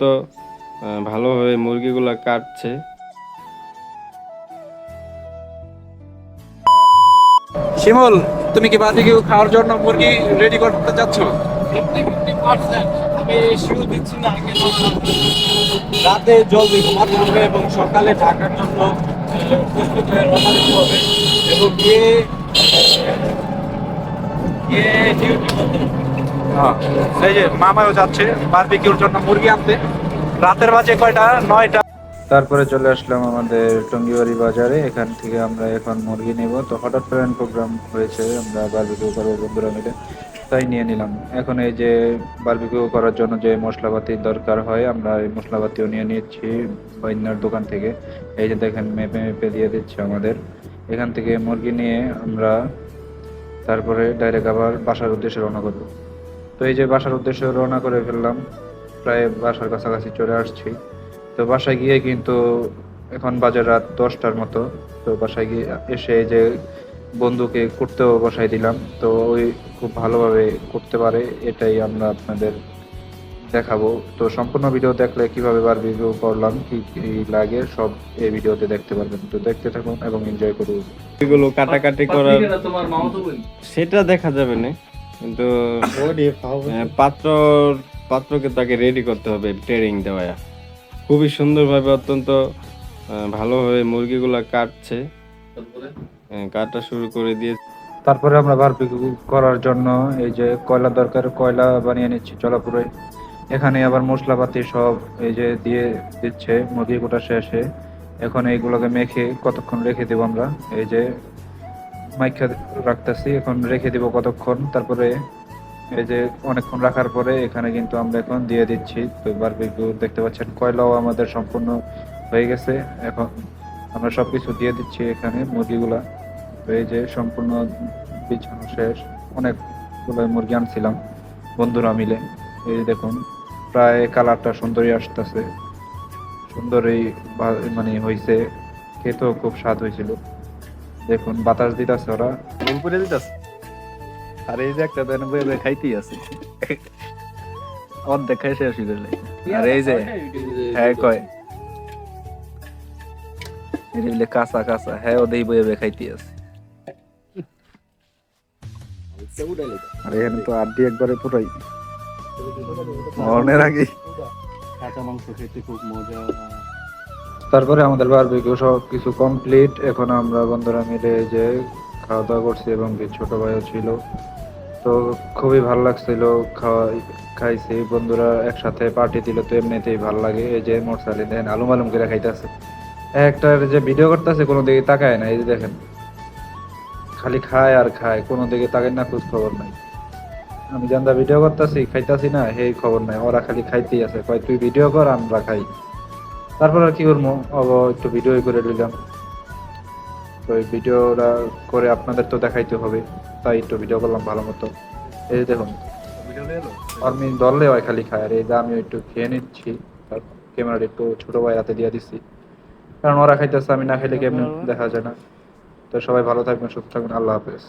অত্যন্ত ভালোভাবে মুরগিগুলা কাটছে। শিমুল, তুমি কি বারবিকিউ খাওয়ার জন্য মুরগি রেডি করতে চাচ্ছ? 50% আমি শিওর দিচ্ছি না, কেন রাতে জলদি ঘুমাতে হবে এবং সকালে ঢাকার জন্য প্রস্তুত হয়ে রওনা দিতে হবে এবং গিয়ে গিয়ে ডিউটি করতে হবে। হ্যাঁ, এই যে মামাও যাচ্ছে বারবিকিউর জন্য মুরগি আনতে। রাতের বাজে কয়টা? 9টা। তারপরে চলে আসলাম আমাদের টঙ্গিবাড়ি বাজারে। এখান থেকে আমরা এখন মুরগি নেব। তো হঠাৎ প্ল্যান প্রোগ্রাম হয়েছে, আমরা বারবিকিউ করবো বন্ধুরা মিলে, তাই নিয়ে নিলাম। এখন এই যে বারবিকিউ করার জন্য যে মশলাপাতির দরকার হয়, আমরা এই মশলাপাতিও নিয়ে নিচ্ছি বাইনার দোকান থেকে। এই যে দেখেন, মেপে মেপে দিয়ে দিচ্ছে আমাদের। এখান থেকে মুরগি নিয়ে আমরা তারপরে ডাইরেক্ট আবার বাসার উদ্দেশ্যে রওনা করবো। তো এই যে বাসার উদ্দেশ্যে রওনা করে ফেললাম, প্রায় বাসার কাছাকাছি চলে আসছি। তো বাসায় গিয়ে কিন্তু এখন বাজে রাত 10টার মতো। তো বাসায় গিয়ে এসে এই যে বন্ধুকে করতেও বসাই দিলাম। তো ওই খুব ভালোভাবে করতে পারে, এটাই আমরা আপনাদের দেখাবো। তো সম্পূর্ণ ভিডিও দেখলে কিভাবে বারবিকিউ করলাম, কি কি লাগে, সব এই ভিডিওতে দেখতে পারবেন। তো দেখতে থাকুন এবং এনজয় করুন। এগুলো কাটাকাটি করার তোমার মামাতো বোন সেটা দেখা যাবে না, কিন্তু পাত্র পাত্রকে তাকে রেডি করতে হবে, ট্রেনিং দেওয়া। খুবই সুন্দরভাবে অত্যন্ত ভালোভাবে মুরগিগুলা কাটছে, কাটা শুরু করে দিয়ে। তারপরে আমরা বারবিকিউ করার জন্য এই যে কয়লা দরকার, কয়লা বানিয়ে নিচ্ছি চলাপুরে। এখানে আবার মশলাপাতি সব এই যে দিয়ে দিচ্ছে মুরগি কোটা শেষে। এখন এইগুলোকে মেখে কতক্ষণ রেখে দেবো আমরা, এই যে মাইখা রাখতেছি, এখন রেখে দিব কতক্ষণ। তারপরে এই যে অনেকক্ষণ রাখার পরে এখানে কিন্তু আমরা এখন দিয়ে দিচ্ছি। তো বারবিকিউ দেখতে পাচ্ছেন, কয়লাও আমাদের সম্পূর্ণ হয়ে গেছে। এখন আমরা সবকিছু দিয়ে দিচ্ছি এখানে মুরগিগুলা। তো এই যে সম্পূর্ণ বিছানো শেষ। অনেকগুলো মুরগি আনছিলাম বন্ধুরা মিলে। এই যে দেখুন, প্রায় কালারটা সুন্দরই আসতেছে, সুন্দরই মানে হয়েছে। খেতেও খুব স্বাদ হয়েছিল। দেখুন, বাতাস দিতেছে ওরা, উপরে দিতেছে। আর এই যে একটা দেন বইয়ে খাইতেই আছে, অর্ধেক খাই শেষ হয়ে গেলে। আর এই যে হ্যাঁ কয় এটা কাঁচা কাঁচা, হ্যাঁ ওদেরই বইয়ে খাইতেই আছে। আর এখানে তো আড্ডি একবারে পুরাই মরণের আগে। কাঁচা মাংস খেতে খুব মজা। তারপরে আমাদের বারবিকিউ সব কিছু কমপ্লিট। এখন আমরা বন্ধুরা মিলে এই যে খাওয়া দাওয়া করছি এবং কি ছোট ভাইও ছিল। তো খুবই ভালো লাগছিল, খাইছি বন্ধুরা একসাথে পার্টি দিল, তো এমনিতেই ভালো লাগে। এই যে মোটরসাইকেল দেখেন আলুম আলুম করে খাইতেছে। একটার যে ভিডিও করতেছে কোনো দিকে তাকায় না, এই যে দেখেন খালি খায় আর খায়, কোনো দিকে তাকায় না, খোঁজ খবর নাই। আমি জানতা ভিডিও করতেছি খাইতাছি না, সেই খবর নাই। ওরা খালি খাইতেই আছে, কয় তুই ভিডিও কর আমরা খাই। তারপর আর কি করবো, একটু ভিডিও করে নিলাম। তো এই ভিডিওটা করে আপনাদের তো দেখাইতে হবে, তাই একটু ভিডিও করলাম ভালো মতো। এই যে দেখুন, আমি ধরলে হয় খালি খায়। আর এই যে আমি একটু খেয়ে নিচ্ছি, ক্যামেরাটা একটু ছোট ভাই হাতে দিয়ে দিচ্ছি, কারণ ওরা খাইতেছে, আমি না খাইলে কেমন দেখা যায় না। তো সবাই ভালো থাকবেন, সুস্থ থাকবেন, আল্লাহ হাফেজ।